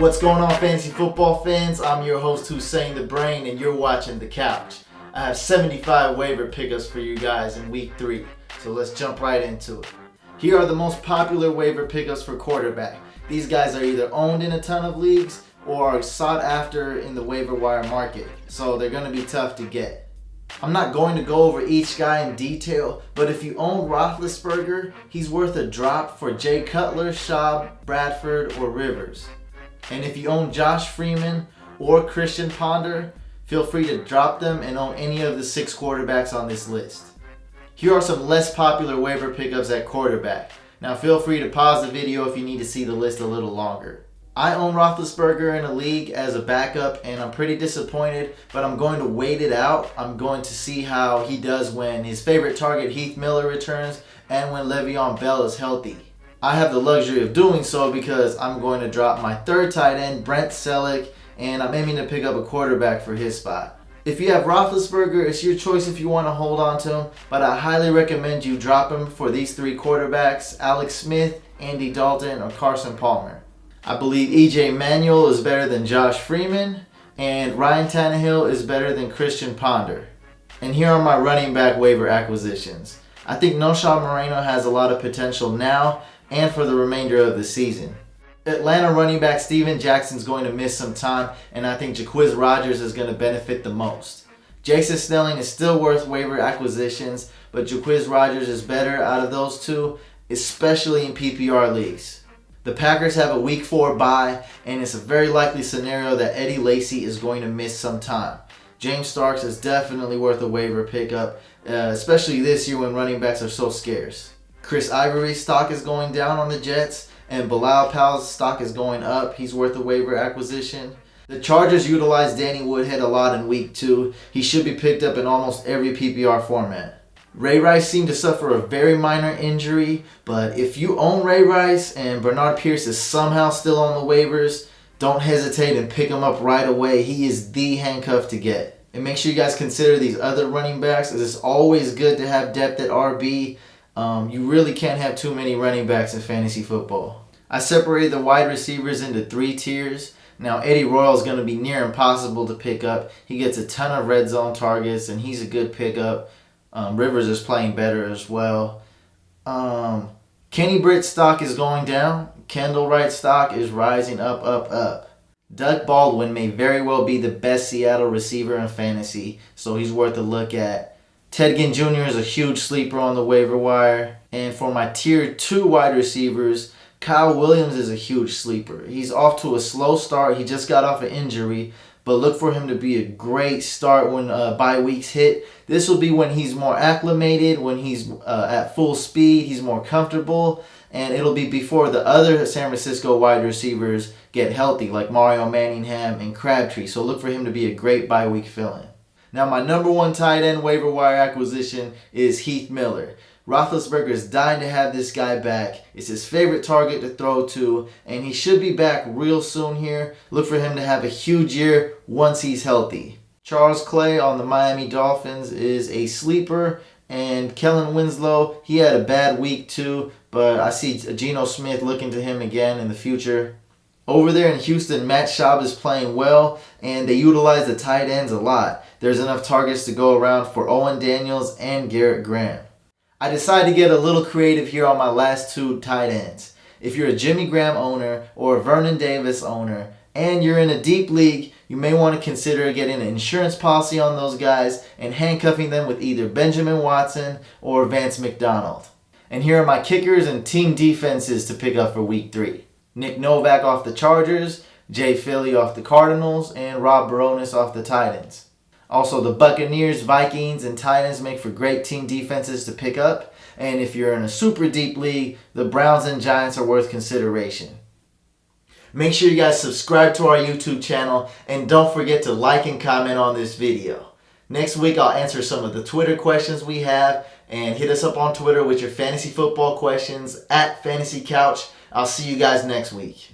What's going on, fantasy football fans? I'm your host, Hussein the Brain, and you're watching The Couch. I have 75 waiver pickups for you guys in week 3, so let's jump right into it. Here are the most popular waiver pickups for quarterback. These guys are either owned in a ton of leagues or are sought after in the waiver wire market, so they're going to be tough to get. I'm not going to go over each guy in detail, but if you own Roethlisberger, he's worth a drop for Jay Cutler, Schaub, Bradford, or Rivers. And if you own Josh Freeman or Christian Ponder, feel free to drop them and own any of the 6 quarterbacks on this list. Here are some less popular waiver pickups at quarterback. Now feel free to pause the video if you need to see the list a little longer. I own Roethlisberger in a league as a backup, and I'm pretty disappointed, but I'm going to wait it out. I'm going to see how he does when his favorite target, Heath Miller, returns and when Le'Veon Bell is healthy. I have the luxury of doing so because I'm going to drop my 3rd tight end, Brent Selleck, and I'm aiming to pick up a quarterback for his spot. If you have Roethlisberger, it's your choice if you want to hold on to him, but I highly recommend you drop him for these 3 quarterbacks: Alex Smith, Andy Dalton, or Carson Palmer. I believe E.J. Manuel is better than Josh Freeman, and Ryan Tannehill is better than Christian Ponder. And here are my running back waiver acquisitions. I think Noshawn Moreno has a lot of potential now and for the remainder of the season. Atlanta running back Steven Jackson is going to miss some time, and I think Jacquizz Rodgers is going to benefit the most. Jason Snelling is still worth waiver acquisitions, but Jacquizz Rodgers is better out of those two, especially in PPR leagues. The Packers have a week 4 bye, and it's a very likely scenario that Eddie Lacy is going to miss some time. James Starks is definitely worth a waiver pickup, especially this year when running backs are so scarce. Chris Ivory's stock is going down on the Jets, and Bilal Powell's stock is going up. He's worth a waiver acquisition. The Chargers utilize Danny Woodhead a lot in week 2. He should be picked up in almost every PPR format. Ray Rice seemed to suffer a very minor injury, but if you own Ray Rice and Bernard Pierce is somehow still on the waivers, don't hesitate and pick him up right away. He is the handcuff to get. And make sure you guys consider these other running backs, as it's always good to have depth at RB. You really can't have too many running backs in fantasy football. I separated the wide receivers into 3 tiers. Now Eddie Royal is going to be near impossible to pick up. He gets a ton of red zone targets, and he's a good pickup. Rivers is playing better as well. Kenny Britt's stock is going down. Kendall Wright's stock is rising up. Doug Baldwin may very well be the best Seattle receiver in fantasy, so he's worth a look at. Ted Ginn Jr. is a huge sleeper on the waiver wire. And for my tier 2 wide receivers, Kyle Williams is a huge sleeper. He's off to a slow start. He just got off an injury, but look for him to be a great start when bye weeks hit. This will be when he's more acclimated, when he's at full speed, he's more comfortable, and it'll be before the other San Francisco wide receivers get healthy, like Mario Manningham and Crabtree. So look for him to be a great bye week fill-in. Now my number 1 tight end waiver wire acquisition is Heath Miller. Roethlisberger is dying to have this guy back. It's his favorite target to throw to, and he should be back real soon here. Look for him to have a huge year once he's healthy. Charles Clay on the Miami Dolphins is a sleeper, and Kellen Winslow, he had a bad week too, but I see Geno Smith looking to him again in the future. Over there in Houston, Matt Schaub is playing well, and they utilize the tight ends a lot. There's enough targets to go around for Owen Daniels and Garrett Graham. I decided to get a little creative here on my last 2 tight ends. If you're a Jimmy Graham owner or a Vernon Davis owner and you're in a deep league, you may want to consider getting an insurance policy on those guys and handcuffing them with either Benjamin Watson or Vance McDonald. And here are my kickers and team defenses to pick up for week 3. Nick Novak off the Chargers, Jay Philly off the Cardinals, and Rob Baronis off the Titans. Also, the Buccaneers, Vikings, and Titans make for great team defenses to pick up. And if you're in a super deep league, the Browns and Giants are worth consideration. Make sure you guys subscribe to our YouTube channel, and don't forget to like and comment on this video. Next week, I'll answer some of the Twitter questions we have, and hit us up on Twitter with your fantasy football questions @FantasyCouch. I'll see you guys next week.